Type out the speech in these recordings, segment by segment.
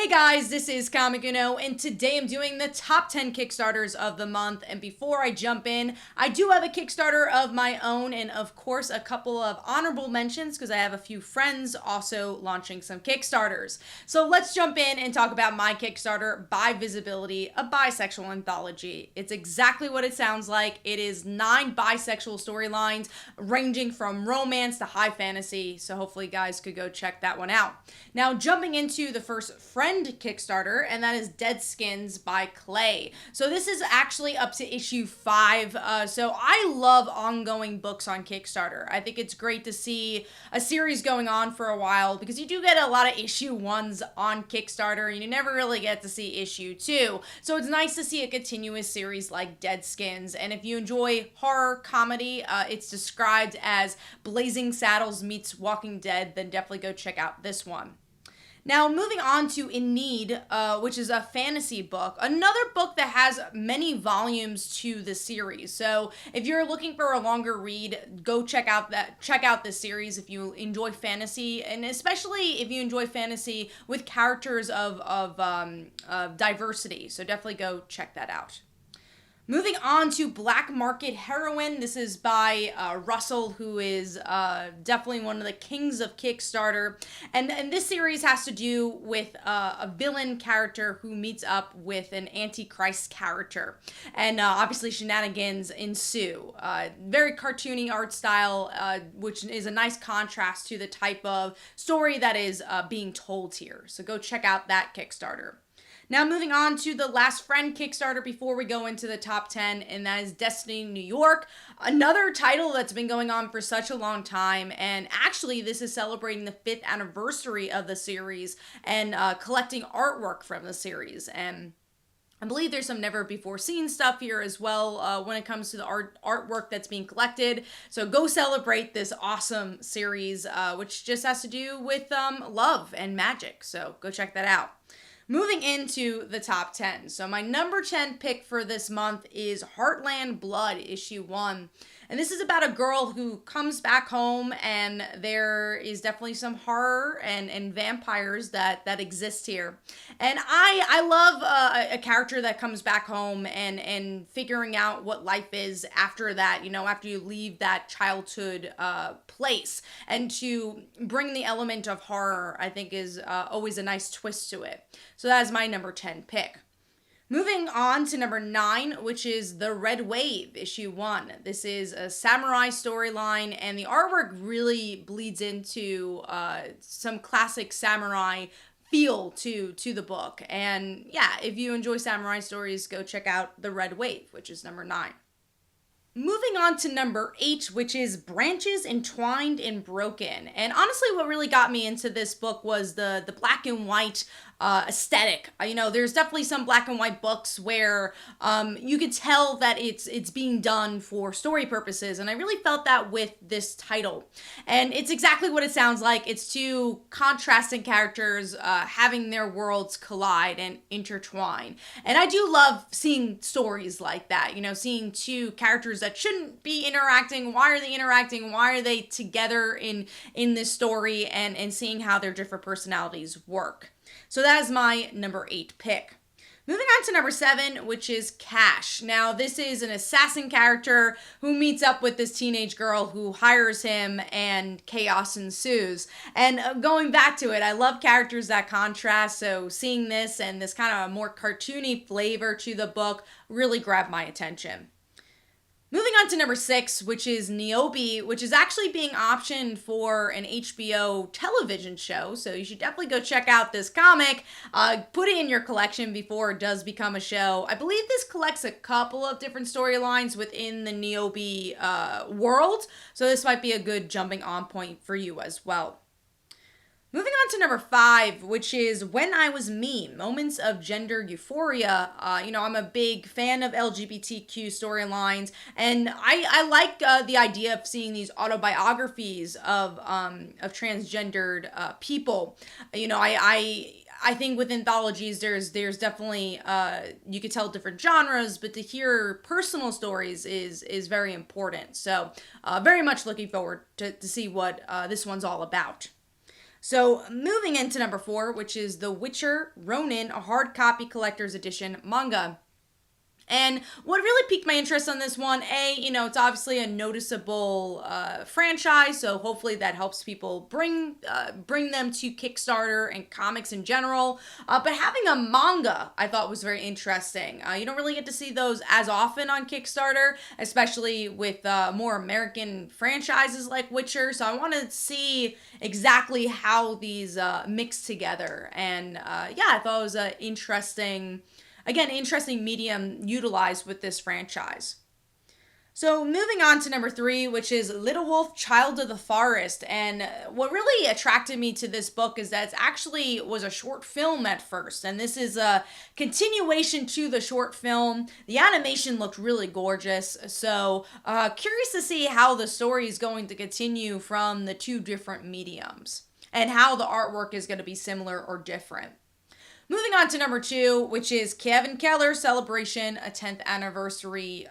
Hey guys, this is Comic Uno, and today I'm doing the top 10 Kickstarters of the month. And before I jump in, I do have a Kickstarter of my own, and of course a couple of honorable mentions because I have a few friends also launching some Kickstarters. So let's jump in and talk about my Kickstarter, By Visibility, a bisexual anthology. It's exactly what it sounds like. It is 9 bisexual storylines ranging from romance to high fantasy, so hopefully you guys could go check that one out. Now jumping into the first friend Kickstarter, and that is DEADSKINS by Clay. So this is actually up to issue 5. So I love ongoing books on Kickstarter. I think it's great to see a series going on for a while because you do get a lot of issue 1s on Kickstarter and you never really get to see issue 2. So it's nice to see a continuous series like DEADSKINS. And if you enjoy horror comedy, it's described as Blazing Saddles meets Walking Dead, then definitely go check out this one. Now, moving on to Ennead, which is a fantasy book, another book that has many volumes to the series. So if you're looking for a longer read, go check out this series if you enjoy fantasy, and especially if you enjoy fantasy with characters of diversity. So definitely go check that out. Moving on to Black Market Heroine. This is by Russell, who is definitely one of the kings of Kickstarter. And this series has to do with a villain character who meets up with an Antichrist character. And obviously shenanigans ensue. Very cartoony art style, which is a nice contrast to the type of story that is being told here. So go check out that Kickstarter. Now moving on to the last friend Kickstarter before we go into the top 10, and that is Destiny New York. Another title that's been going on for such a long time, and actually this is celebrating the 5th anniversary of the series and collecting artwork from the series. And I believe there's some never before seen stuff here as well when it comes to the artwork that's being collected. So go celebrate this awesome series, which just has to do with love and magic. So go check that out. Moving into the top 10. So my number 10 pick for this month is Heartland Blood, issue 1. And this is about a girl who comes back home, and there is definitely some horror and vampires that exist here. And I love a character that comes back home and figuring out what life is after that, you know, after you leave that childhood place. And to bring the element of horror, I think is always a nice twist to it. So that is my number 10 pick. Moving on to number 9, which is The Red Wave, issue 1. This is a samurai storyline, and the artwork really bleeds into some classic samurai feel to the book. And yeah, if you enjoy samurai stories, go check out The Red Wave, which is number 9. Moving on to number 8, which is Branches Entwined and Broken. And honestly, what really got me into this book was the black and white aesthetic. You know, there's definitely some black and white books where you could tell that it's being done for story purposes, and I really felt that with this title. And it's exactly what it sounds like. It's two contrasting characters having their worlds collide and intertwine. And I do love seeing stories like that, you know, seeing two characters that shouldn't be interacting. Why are they interacting? Why are they together in this story, and seeing how their different personalities work. So that is my number 8 pick. Moving on to number 7, which is Cash. Now, this is an assassin character who meets up with this teenage girl who hires him, and chaos ensues. And going back to it, I love characters that contrast, so seeing this and this kind of more cartoony flavor to the book really grabbed my attention. Moving on to number 6, which is Neobi, which is actually being optioned for an HBO television show. So you should definitely go check out this comic. Put it in your collection before it does become a show. I believe this collects a couple of different storylines within the Neobi world. So this might be a good jumping on point for you as well. Moving on to number 5, which is When I Was Me, Moments of Gender Euphoria. You know, I'm a big fan of LGBTQ storylines, and I like the idea of seeing these autobiographies of transgendered people. You know, I think with anthologies, there's definitely, you could tell different genres, but to hear personal stories is very important. So very much looking forward to see what this one's all about. So moving into number 4, which is the Witcher Ronin, a hard copy collector's edition manga. And what really piqued my interest on this one, it's obviously a noticeable franchise, so hopefully that helps people bring them to Kickstarter and comics in general. But having a manga, I thought was very interesting. You don't really get to see those as often on Kickstarter, especially with more American franchises like Witcher. So I wanted to see exactly how these mix together. And I thought it was an interesting medium utilized with this franchise. So moving on to number 3, which is Little Wolf, Child of the Forest. And what really attracted me to this book is that it actually was a short film at first. And this is a continuation to the short film. The animation looked really gorgeous. So curious to see how the story is going to continue from the two different mediums and how the artwork is going to be similar or different. Moving on to number 2, which is Kevin Keller Celebration, a 10th anniversary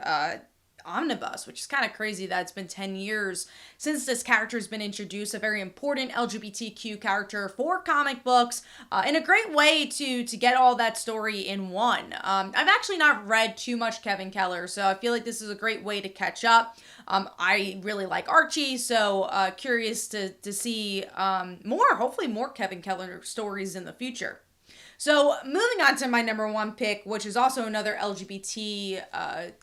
Omnibus, which is kind of crazy that it's been 10 years since this character has been introduced, a very important LGBTQ character for comic books, and a great way to get all that story in one. I've actually not read too much Kevin Keller, so I feel like this is a great way to catch up. I really like Archie, so curious to see hopefully more Kevin Keller stories in the future. So moving on to my number 1 pick, which is also another LGBT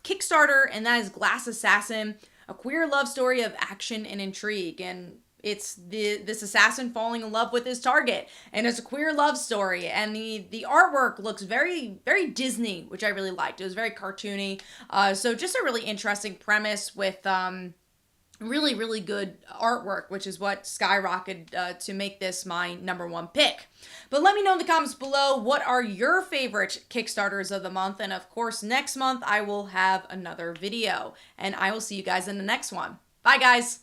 Kickstarter, and that is Glass Assassin, a queer love story of action and intrigue. And it's this assassin falling in love with his target, and it's a queer love story. And the artwork looks very, very Disney, which I really liked. It was very cartoony. So just a really interesting premise with really, really good artwork, which is what skyrocketed to make this my number 1 pick. But let me know in the comments below, what are your favorite Kickstarters of the month? And of course, next month I will have another video, and I will see you guys in the next one. Bye, guys.